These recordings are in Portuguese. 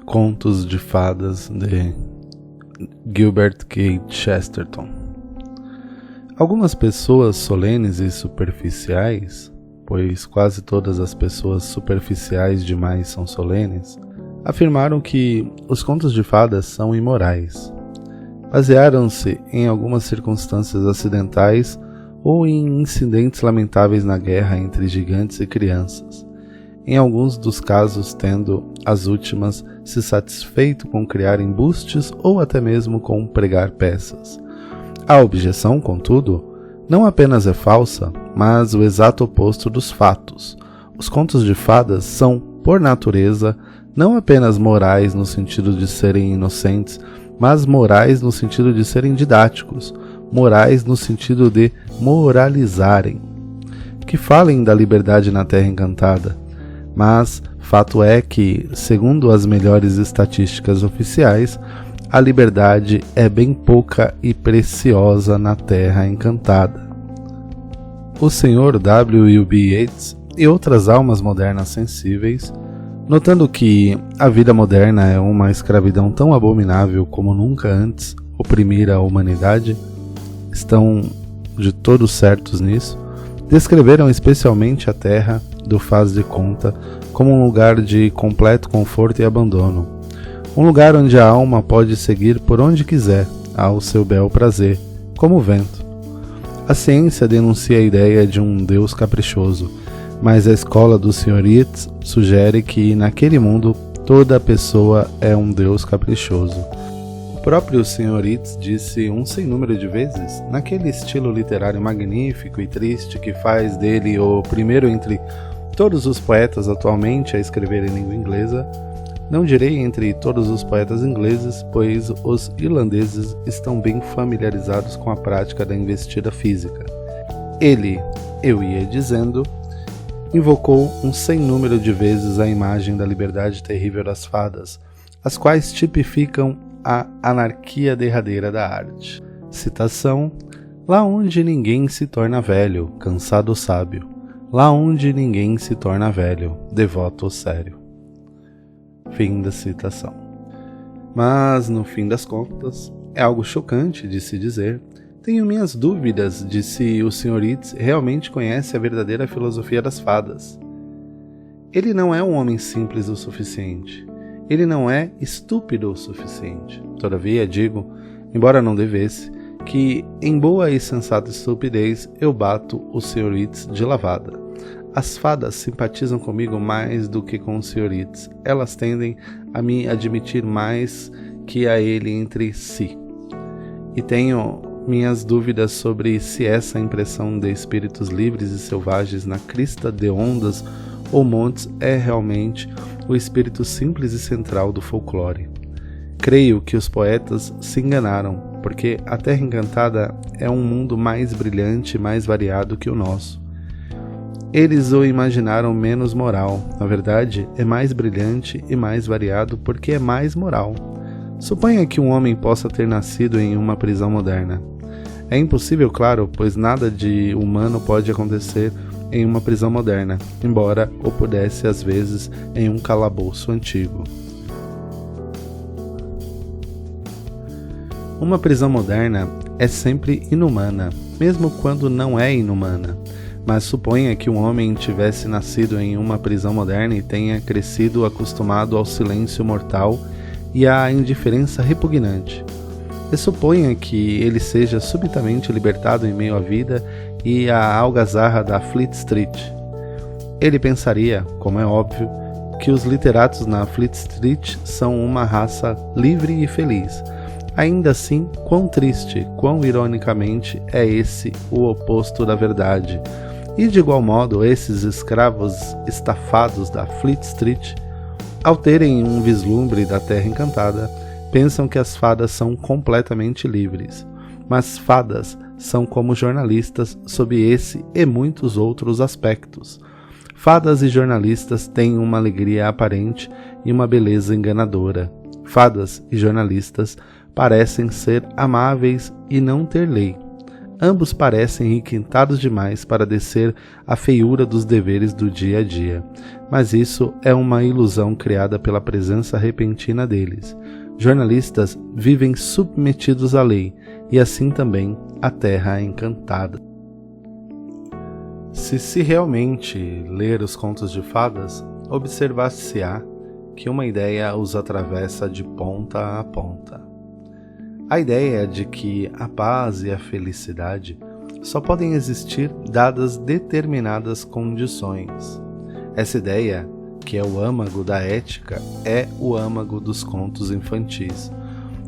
Contos de Fadas de Gilbert K. Chesterton. Algumas pessoas solenes e superficiais, pois quase todas as pessoas superficiais demais são solenes, afirmaram que os contos de fadas são imorais. Basearam-se em algumas circunstâncias acidentais ou em incidentes lamentáveis na guerra entre gigantes e crianças, em alguns dos casos tendo as últimas se satisfeito com criar embustes ou até mesmo com pregar peças. A objeção, contudo, não apenas é falsa, mas o exato oposto dos fatos. Os contos de fadas são, por natureza, não apenas morais no sentido de serem inocentes, mas morais no sentido de serem didáticos, morais no sentido de moralizarem. Que falem da liberdade na Terra Encantada, mas fato é que, segundo as melhores estatísticas oficiais, a liberdade é bem pouca e preciosa na Terra Encantada. O Sr. W. B. Yeats e outras almas modernas sensíveis, notando que a vida moderna é uma escravidão tão abominável como nunca antes oprimir a humanidade, estão de todos certos nisso, descreveram especialmente a Terra do Faz de Conta como um lugar de completo conforto e abandono, um lugar onde a alma pode seguir por onde quiser, ao seu bel prazer, como o vento. A ciência denuncia a ideia de um Deus caprichoso, mas a escola do Sr. Yeats sugere que, naquele mundo, toda pessoa é um Deus caprichoso. O próprio Sr. Yeats disse um sem número de vezes, naquele estilo literário magnífico e triste que faz dele o primeiro entre todos os poetas atualmente a escrever em língua inglesa, não direi entre todos os poetas ingleses, pois os irlandeses estão bem familiarizados com a prática da investida física. Ele, eu ia dizendo, invocou um sem número de vezes a imagem da liberdade terrível das fadas, as quais tipificam a anarquia derradeira da arte. Citação: lá onde ninguém se torna velho, cansado ou sábio. Lá onde ninguém se torna velho, devoto ou sério. Fim da citação. Mas, no fim das contas, é algo chocante de se dizer. Tenho minhas dúvidas de se o Sr. Yeats realmente conhece a verdadeira filosofia das fadas. Ele não é um homem simples o suficiente. Ele não é estúpido o suficiente. Todavia, digo, embora não devesse, que, em boa e sensata estupidez, eu bato o Sr. Yeats de lavada. As fadas simpatizam comigo mais do que com o Sr. Yeats. Elas tendem a me admitir mais que a ele entre si. E tenho minhas dúvidas sobre se essa impressão de espíritos livres e selvagens na crista de ondas ou montes é realmente o espírito simples e central do folclore. Creio que os poetas se enganaram, porque a Terra Encantada é um mundo mais brilhante e mais variado que o nosso. Eles o imaginaram menos moral. Na verdade, é mais brilhante e mais variado porque é mais moral. Suponha que um homem possa ter nascido em uma prisão moderna. É impossível, claro, pois nada de humano pode acontecer em uma prisão moderna, embora o pudesse às vezes em um calabouço antigo. Uma prisão moderna é sempre inumana, mesmo quando não é inumana. Mas suponha que um homem tivesse nascido em uma prisão moderna e tenha crescido acostumado ao silêncio mortal e à indiferença repugnante. E suponha que ele seja subitamente libertado em meio à vida e à algazarra da Fleet Street. Ele pensaria, como é óbvio, que os literatos na Fleet Street são uma raça livre e feliz. Ainda assim, quão triste, quão ironicamente é esse o oposto da verdade. E de igual modo, esses escravos estafados da Fleet Street, ao terem um vislumbre da Terra Encantada, pensam que as fadas são completamente livres. Mas fadas são como jornalistas sob esse e muitos outros aspectos. Fadas e jornalistas têm uma alegria aparente e uma beleza enganadora. Fadas e jornalistas parecem ser amáveis e não ter lei. Ambos parecem requintados demais para descer a feiura dos deveres do dia a dia, mas isso é uma ilusão criada pela presença repentina deles. Jornalistas vivem submetidos à lei, e assim também a Terra Encantada. Se realmente ler os contos de fadas, observar-se-á que uma ideia os atravessa de ponta a ponta. A ideia de que a paz e a felicidade só podem existir dadas determinadas condições. Essa ideia, que é o âmago da ética, é o âmago dos contos infantis.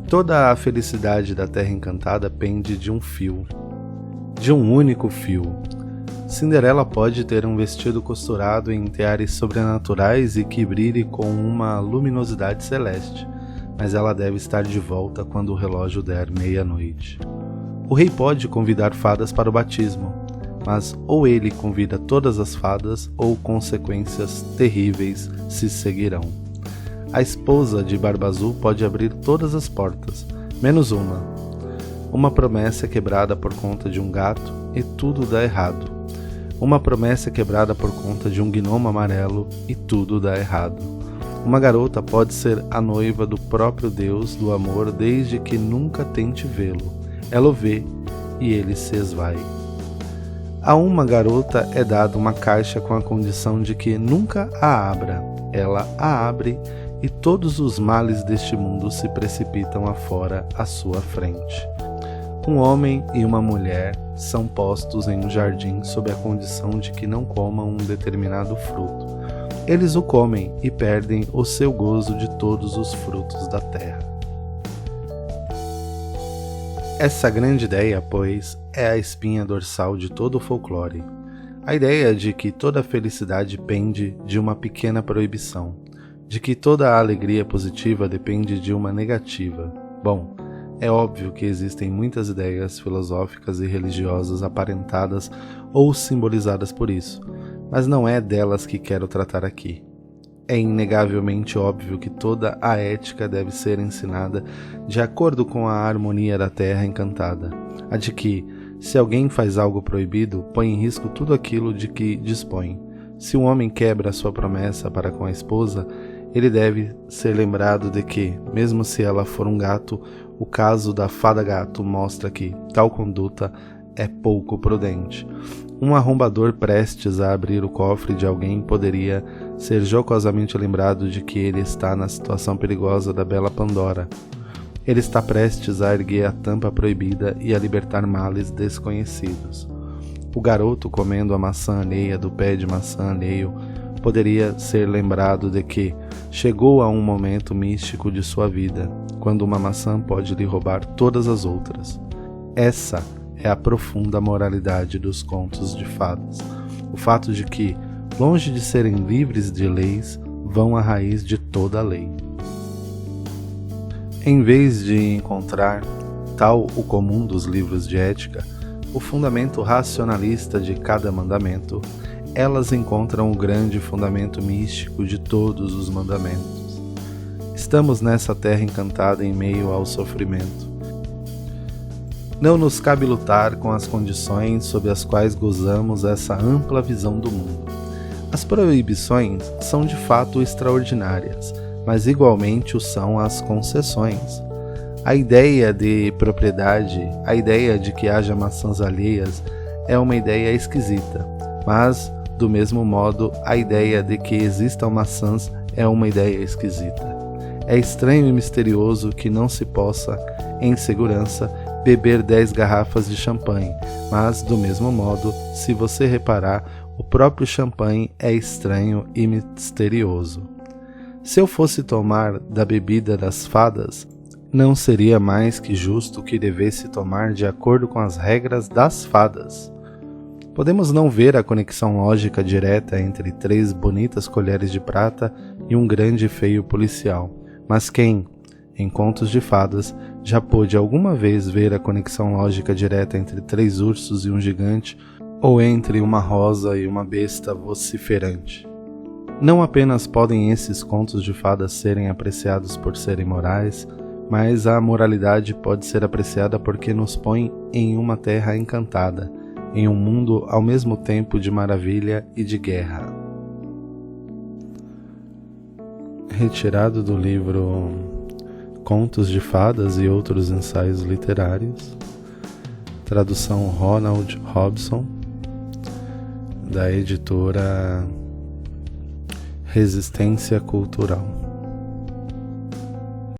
Toda a felicidade da Terra Encantada pende de um fio, de um único fio. Cinderela pode ter um vestido costurado em teares sobrenaturais e que brilhe com uma luminosidade celeste, mas ela deve estar de volta quando o relógio der meia-noite. O rei pode convidar fadas para o batismo, mas ou ele convida todas as fadas ou consequências terríveis se seguirão. A esposa de Barba Azul pode abrir todas as portas, menos uma. Uma promessa é quebrada por conta de um gato e tudo dá errado. Uma promessa é quebrada por conta de um gnomo amarelo e tudo dá errado. Uma garota pode ser a noiva do próprio Deus do amor desde que nunca tente vê-lo. Ela o vê e ele se esvai. A uma garota é dada uma caixa com a condição de que nunca a abra. Ela a abre e todos os males deste mundo se precipitam afora à sua frente. Um homem e uma mulher são postos em um jardim sob a condição de que não comam um determinado fruto. Eles o comem e perdem o seu gozo de todos os frutos da terra. Essa grande ideia, pois, é a espinha dorsal de todo o folclore. A ideia de que toda felicidade pende de uma pequena proibição, de que toda alegria positiva depende de uma negativa. Bom, é óbvio que existem muitas ideias filosóficas e religiosas aparentadas ou simbolizadas por isso, mas não é delas que quero tratar aqui. É inegavelmente óbvio que toda a ética deve ser ensinada de acordo com a harmonia da Terra Encantada, a de que, se alguém faz algo proibido, põe em risco tudo aquilo de que dispõe. Se um homem quebra a sua promessa para com a esposa, ele deve ser lembrado de que, mesmo se ela for um gato, o caso da fada gato mostra que tal conduta é pouco prudente. Um arrombador prestes a abrir o cofre de alguém poderia ser jocosamente lembrado de que ele está na situação perigosa da bela Pandora. Ele está prestes a erguer a tampa proibida e a libertar males desconhecidos. O garoto comendo a maçã alheia do pé de maçã alheio poderia ser lembrado de que chegou a um momento místico de sua vida, quando uma maçã pode lhe roubar todas as outras. Essa é a profunda moralidade dos contos de fadas. O fato de que, longe de serem livres de leis, vão à raiz de toda a lei. Em vez de encontrar, tal o comum dos livros de ética, o fundamento racionalista de cada mandamento, elas encontram o grande fundamento místico de todos os mandamentos. Estamos nessa terra encantada em meio ao sofrimento. Não nos cabe lutar com as condições sob as quais gozamos essa ampla visão do mundo. As proibições são de fato extraordinárias, mas igualmente o são as concessões. A ideia de propriedade, a ideia de que haja maçãs alheias, é uma ideia esquisita, mas, do mesmo modo, a ideia de que existam maçãs é uma ideia esquisita. É estranho e misterioso que não se possa, em segurança, beber 10 garrafas de champanhe, mas, do mesmo modo, se você reparar, o próprio champanhe é estranho e misterioso. Se eu fosse tomar da bebida das fadas, não seria mais que justo que devesse tomar de acordo com as regras das fadas. Podemos não ver a conexão lógica direta entre 3 bonitas colheres de prata e um grande e feio policial, mas quem, em contos de fadas, já pôde alguma vez ver a conexão lógica direta entre 3 ursos e um gigante, ou entre uma rosa e uma besta vociferante? Não apenas podem esses contos de fadas serem apreciados por serem morais, mas a moralidade pode ser apreciada porque nos põe em uma terra encantada, em um mundo ao mesmo tempo de maravilha e de guerra. Retirado do livro Contos de Fadas e Outros Ensaios Literários, tradução Ronald Robson, da editora Resistência Cultural.